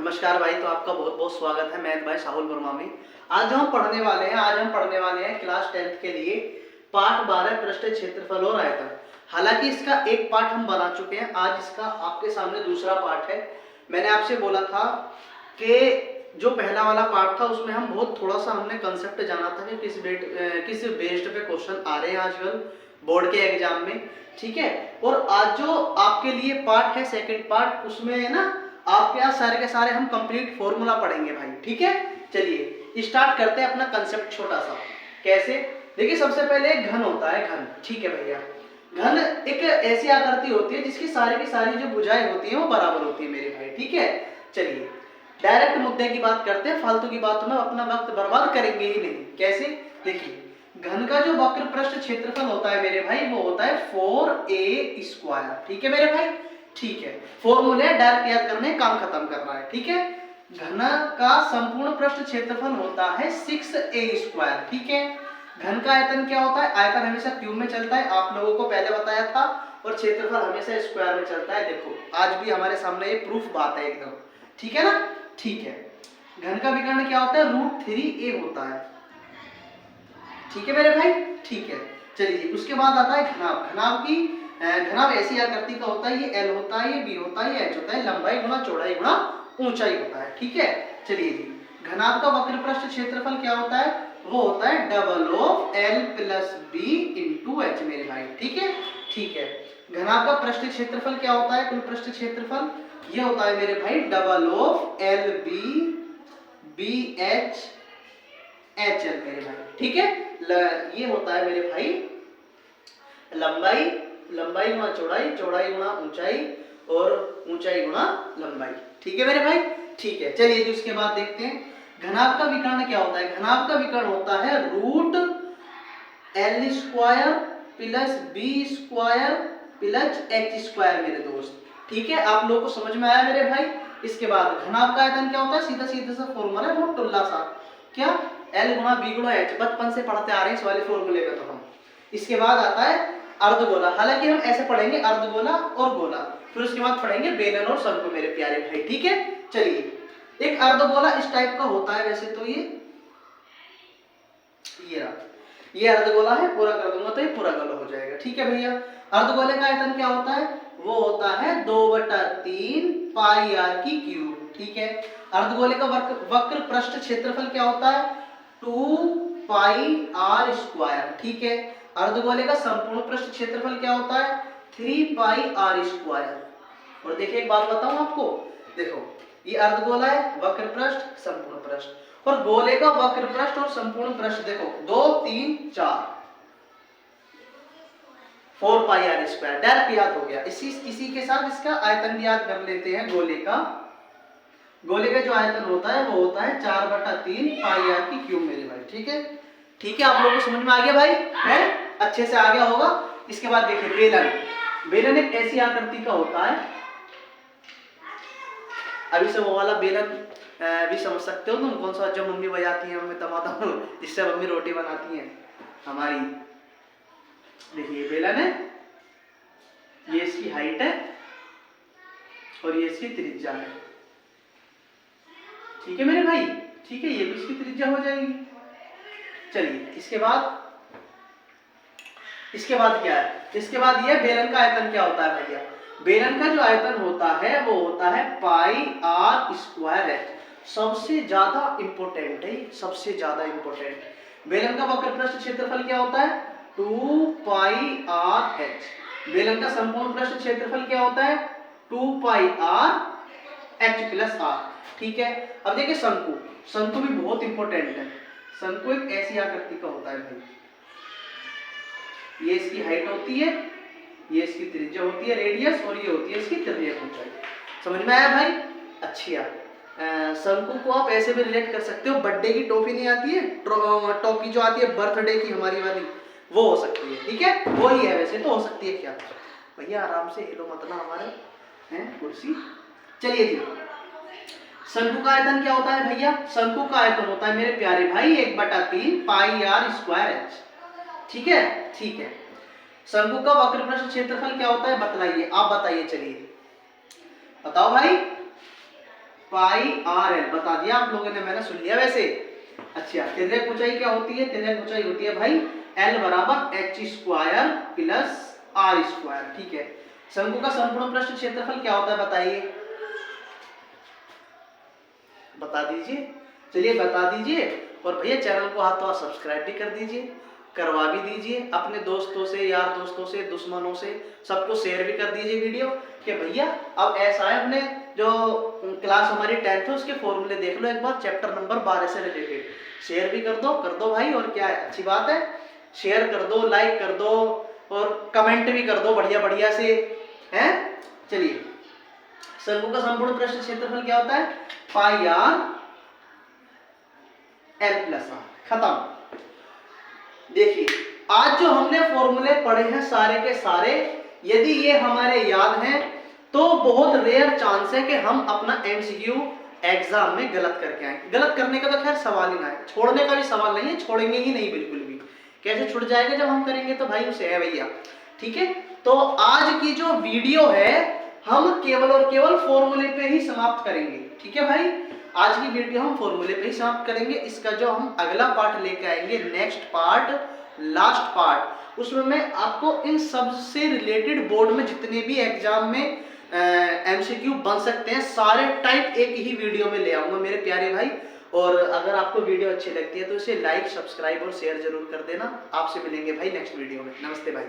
नमस्कार भाई। तो आपका बहुत बहुत स्वागत है मैथ भाई साहुल वर्मा में। आज हम पढ़ने वाले हैं क्लास 10th के लिए पाठ 12 पृष्ठ क्षेत्रफल और आयतन। हालांकि इसका एक पाठ हम बना चुके हैं, आज इसका आपके सामने दूसरा पाठ है। मैंने आपसे बोला था कि जो पहला वाला पार्ट था उसमें हम बहुत थोड़ा सा हमने कंसेप्ट जाना था कि किस बेस्ड पे क्वेश्चन आ रहे हैं आजकल बोर्ड के एग्जाम में, ठीक है। और आज जो आपके लिए पार्ट है सेकंड पार्ट, उसमें है ना आपके यहाँ सारे के सारे हम कंप्लीट फॉर्मूला पढ़ेंगे भाई, ठीक है। चलिए स्टार्ट करते हैं अपना कंसेप्ट छोटा सा। कैसे? देखिए सबसे पहले एक घन होता है, घन, ठीक है भैया। घन एक ऐसी आकृति होती है जिसकी सारी की सारी जो भुजाएं होती है वो बराबर होती है मेरे भाई, ठीक है। चलिए डायरेक्ट मुद्दे की बात करते हैं, फालतू की बातों में अपना वक्त बर्बाद करेंगे ही नहीं। कैसे? देखिए घन का जो वक्र पृष्ठ क्षेत्रफल होता है मेरे भाई वो होता है 4a², ठीक है मेरे भाई, ठीक है। फॉर्मूले डायरेक्ट याद करने, काम खत्म करना है, ठीक है। घन का संपूर्ण पृष्ठ क्षेत्रफल होता है 6a², ठीक है। घन का आयतन क्या होता है? आयतन हमेशा क्यूब में चलता है, आप लोगों को पहले बताया था, और क्षेत्रफल हमेशा स्क्वायर में चलता है। देखो आज भी हमारे सामने ये प्रूफ बात है एकदम, ठीक है ना, ठीक है। घन का विकर्ण क्या होता है? √3a होता है, ठीक है मेरे भाई, ठीक है। चलिए उसके बाद आता है घनाभ। घनाभ ऐसी आकृति का होता है, ये L होता है, ये B होता है, ये H होता है, लंबाई गुणा चौड़ाई गुणा ऊंचाई होता है, ठीक है। चलिए जी घनाभ का वक्र पृष्ठ क्षेत्रफल क्या होता है? वो होता है L + B × H मेरे भाई, ठीक है, ठीक है। घनाभ का पृष्ठ क्षेत्रफल क्या होता है? कुल पृष्ठ क्षेत्रफल ये होता है मेरे भाई LB BH HL मेरे भाई, ठीक है। ये होता है मेरे भाई लंबाई गुणा चौड़ाई, चौड़ाई गुणा ऊंचाई, और ऊंचाई गुणा लंबाई, ठीक है मेरे भाई, ठीक है। चलिए जी उसके बाद देखते हैं घनाभ का विकर्ण क्या होता है। घनाभ का विकर्ण होता है √L² + B² + H² मेरे दोस्त, ठीक है। आप लोगों को समझ में आया मेरे भाई। इसके बाद घनाभ का आयतन क्या होता है? सीधा सीधा सा फॉर्मूला है, बहुत टुल्ला सा, क्या? L × B × H, बचपन से पढ़ते आ रहे हैं इस वाले फॉर्मूले का तो हम। इसके बाद आता है अर्धगोला। हालांकि हम ऐसे पढ़ेंगे अर्धगोला और गोला, फिर उसके बाद पढ़ेंगे बेलन और शंकु मेरे प्यारे भाई, ठीक है। चलिए एक अर्धगोला इस टाइप का होता है, वैसे तो ये अर्धगोला है, पूरा कर दूंगा तो ये पूरा गोला हो जाएगा, ठीक है भैया। अर्धगोले का आयतन क्या होता है? वो होता है 2/3 πr³, ठीक है। अर्धगोले का वक्र पृष्ठ क्षेत्रफल क्या होता है? 2πr², ठीक है। अर्धगोले का संपूर्ण पृष्ठ क्षेत्रफल क्या होता है? 3πr²। और देखिए एक बात बताऊं आपको, देखो ये अर्धगोला है, वक्र पृष्ठ, संपूर्ण पृष्ठ, और गोले का वक्र पृष्ठ और संपूर्ण पृष्ठ देखो 2 3 4 4πr², डायरेक्ट याद हो गया। इसी के साथ इसका आयतन भी याद कर लेते हैं। गोले का जो आयतन होता है वो होता है 4/3 πr³ मेरे भाई, ठीक है, ठीक है। आप लोगों को समझ में आ गया भाई, है अच्छे से आ गया होगा। इसके बाद देखिए बेलन एक ऐसी आकृति का होता है, अभी से वो वाला बेलन भी समझ सकते हो तुम, कौन सा जो मम्मी बजाती है, मैं बताता हूँ, जिससे मम्मी रोटी बनाती है हमारी। देखिए बेलन है, ये इसकी हाइट है और ये इसकी त्रिज्या है, ठीक है मेरे भाई, ठीक है। ये भी इसकी त्रिज्या हो जाएगी। चलिए इसके बाद क्या है? इसके बाद ये बेलन का आयतन क्या होता है भैया? बेलन का जो आयतन होता है वो होता है πr²। सबसे ज्यादा इंपॉर्टेंट है, सबसे ज्यादा इंपॉर्टेंट। बेलन का वक्र पृष्ठ क्षेत्रफल क्या होता है? 2πrh। बेलन का संपूर्ण पृष्ठ क्षेत्रफल क्या होता है? 2πrh + r, ठीक है। अब देखिए शंकु भी बहुत इंपॉर्टेंट है। शंकु एक ऐसी आकृति का होता है भाई, ये इसकी हाइट होती है, ये इसकी त्रिज्या होती है रेडियस, और ये होती है इसकी तिर्यक ऊंचाई। समझ में आया भाई? अच्छा शंकु को आप ऐसे भी रिलेट कर सकते हो, बर्थडे की टॉफी नहीं आती है, टॉफी जो आती है बर्थडे की हमारी वाली, वो हो सकती है, ठीक है, वो ही है। वैसे तो हो सकती है, क्या भैया आराम से हिलो मत ना हमारे हैं कुर्सी। चलिए जी शंकु का आयतन क्या होता है भैया? शंकु का आयतन होता है मेरे प्यारे भाई 1/3 πr²h, ठीक है, ठीक है। शंकु का वक्र पृष्ठ क्षेत्रफल क्या होता है? बतलाइए, आप बताइए, चलिए बताओ भाई। पाई आर एल बता दिया आप लोगों ने, मैंने सुन लिया वैसे। अच्छा, तिर्यक ऊंचाई क्या होती है? तिर्यक ऊंचाई होती है भाई एल बराबर H square plus R square. ठीक है, शंकु का संपूर्ण पृष्ठ क्षेत्रफल क्या होता है बताइए, बता दीजिए। चलिए बता दीजिए। और भैया चैनल को हाथ तो सब्सक्राइब भी कर दीजिए, करवा भी दीजिए अपने दोस्तों से, यार दोस्तों से, दुश्मनों से, सबको शेयर भी कर दीजिए वीडियो कि भैया अब ऐसा है, हमने जो क्लास हमारी 10th है उसके फॉर्मूले देख लो एक बार, चैप्टर नंबर 12 से रिलेटेड। शेयर भी कर दो भाई, और क्या है, अच्छी बात है, शेयर कर दो, लाइक कर दो और कमेंट भी कर दो बढ़िया बढ़िया से, हैं। चलिए, शंकु का संपूर्ण पृष्ठ क्षेत्रफल क्या होता है? पाई आर एल प्लस आर। खत्म। देखिए, आज जो हमने फॉर्मूले पढ़े हैं सारे के सारे, यदि ये हमारे याद हैं तो बहुत रेयर चांस है कि हम अपना एमसीक्यू एग्जाम में गलत करके आए। गलत करने का तो खैर सवाल ही ना है, छोड़ने का भी सवाल नहीं है, छोड़ेंगे ही नहीं बिल्कुल भी। कैसे छूट जाएगा जब हम करेंगे तो भाई उसे है भैया। ठीक है, तो आज की जो वीडियो है हम केवल और केवल फॉर्मूले पे ही समाप्त करेंगे। ठीक है भाई, आज की वीडियो हम फॉर्मूले पे ही समाप्त करेंगे। इसका जो हम अगला पार्ट लेके आएंगे, नेक्स्ट पार्ट, लास्ट पार्ट, उसमें मैं आपको इन सब से रिलेटेड बोर्ड में जितने भी एग्जाम में एमसीक्यू बन सकते हैं सारे टाइप एक ही वीडियो में ले आऊंगा मेरे प्यारे भाई। और अगर आपको वीडियो अच्छी लगती है तो इसे लाइक, सब्सक्राइब और शेयर जरूर कर देना। आपसे मिलेंगे भाई नेक्स्ट वीडियो में। नमस्ते भाई।